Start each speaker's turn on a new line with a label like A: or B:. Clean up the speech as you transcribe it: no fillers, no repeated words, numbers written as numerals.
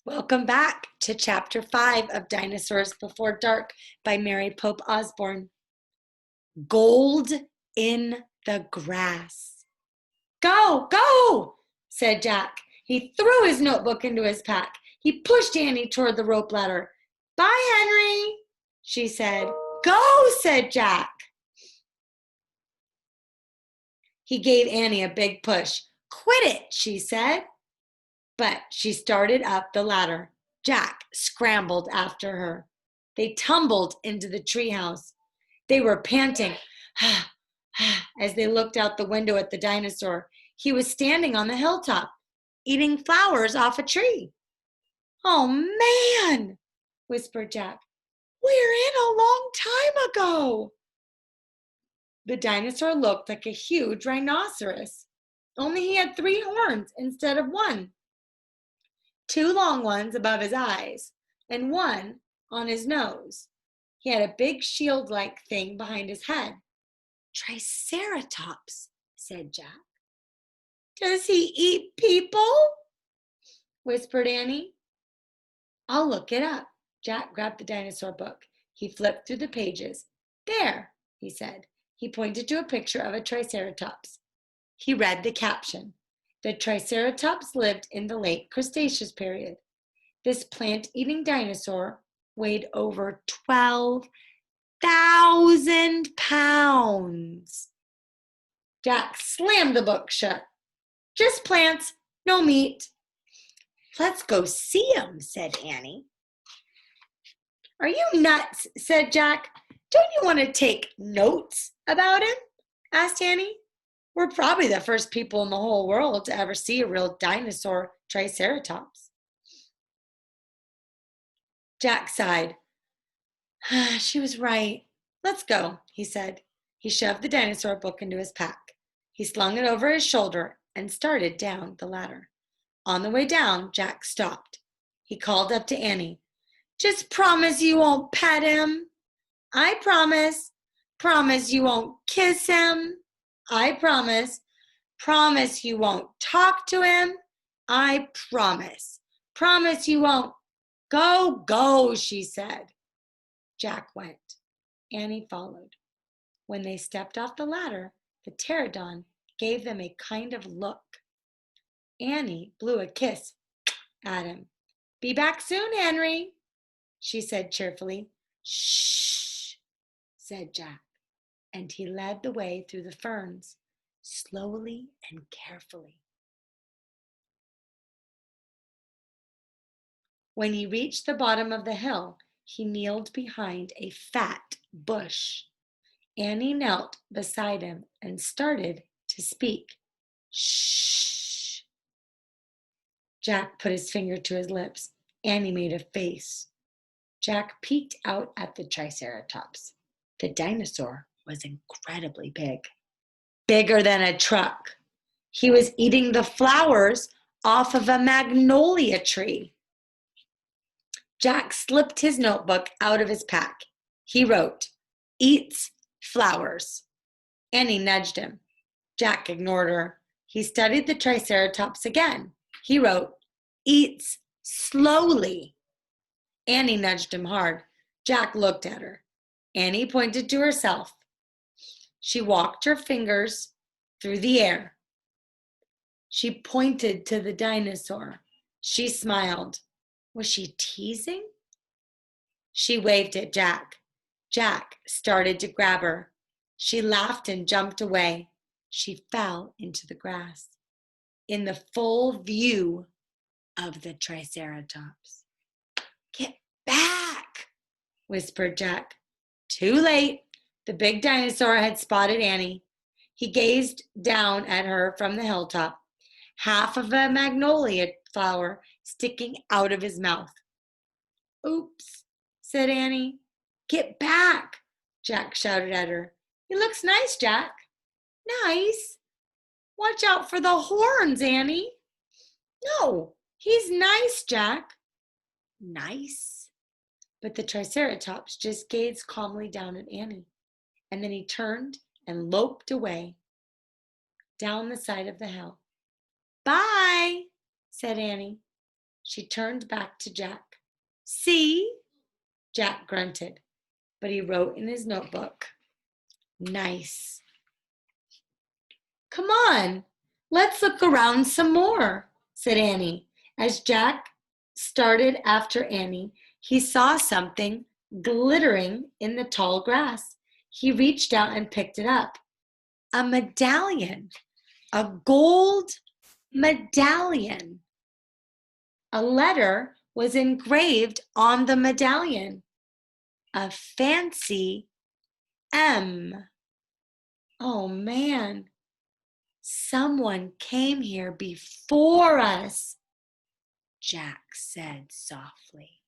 A: Welcome back to Chapter 5 of Dinosaurs Before Dark by Mary Pope Osborne. Gold in the grass. Go, go, said Jack. He threw his notebook into his pack. He pushed Annie toward the rope ladder. Bye, Henry, she said. Go, said Jack. He gave Annie a big push. Quit it, she said. But she started up the ladder. Jack scrambled after her. They tumbled into the treehouse. They were panting as they looked out the window at the dinosaur. He was standing on the hilltop, eating flowers off a tree. Oh, man, whispered Jack. We're in a long time ago. The dinosaur looked like a huge rhinoceros, only he had 3 horns instead of 1. 2 long ones above his eyes, and 1 on his nose. He had a big shield-like thing behind his head. Triceratops, said Jack. Does he eat people? Whispered Annie. I'll look it up. Jack grabbed the dinosaur book. He flipped through the pages. There, he said. He pointed to a picture of a Triceratops. He read the caption. The Triceratops lived in the late Cretaceous period. This plant-eating dinosaur weighed over 12,000 pounds. Jack slammed the book shut. Just plants, no meat. Let's go see him, said Annie. Are you nuts, said Jack. Don't you want to take notes about him? Asked Annie. We're probably the first people in the whole world to ever see a real dinosaur Triceratops. Jack sighed. She was right. Let's go, he said. He shoved the dinosaur book into his pack. He slung it over his shoulder and started down the ladder. On the way down, Jack stopped. He called up to Annie. Just promise you won't pet him. I promise. Promise you won't kiss him. I promise. Promise you won't talk to him. I promise. Promise you won't. Go, go, she said. Jack went. Annie followed. When they stepped off the ladder, the pterodon gave them a kind of look. Annie blew a kiss at him. Be back soon, Henry, she said cheerfully. Shh, said Jack. And he led the way through the ferns, slowly and carefully. When he reached the bottom of the hill, he kneeled behind a fat bush. Annie knelt beside him and started to speak. Shh. Jack put his finger to his lips. Annie made a face. Jack peeked out at the Triceratops. The dinosaur was incredibly big, bigger than a truck. He was eating the flowers off of a magnolia tree. Jack slipped his notebook out of his pack. He wrote, eats flowers. Annie nudged him. Jack ignored her. He studied the Triceratops again. He wrote, eats slowly. Annie nudged him hard. Jack looked at her. Annie pointed to herself. She walked her fingers through the air. She pointed to the dinosaur. She smiled. Was she teasing? She waved at Jack. Jack started to grab her. She laughed and jumped away. She fell into the grass in the full view of the Triceratops. Get back, whispered Jack. Too late. The big dinosaur had spotted Annie. He gazed down at her from the hilltop, half of a magnolia flower sticking out of his mouth. Oops, said Annie. Get back, Jack shouted at her. He looks nice, Jack. Nice? Watch out for the horns, Annie. No, he's nice, Jack. Nice? But the Triceratops just gazed calmly down at Annie. And then he turned and loped away down the side of the hill. Bye, said Annie. She turned back to Jack. See? Jack grunted, but he wrote in his notebook. Nice. Come on, let's look around some more, said Annie. As Jack started after Annie, he saw something glittering in the tall grass. He reached out and picked it up. A medallion, a gold medallion. A letter was engraved on the medallion. A fancy M. Oh man, someone came here before us, Jack said softly.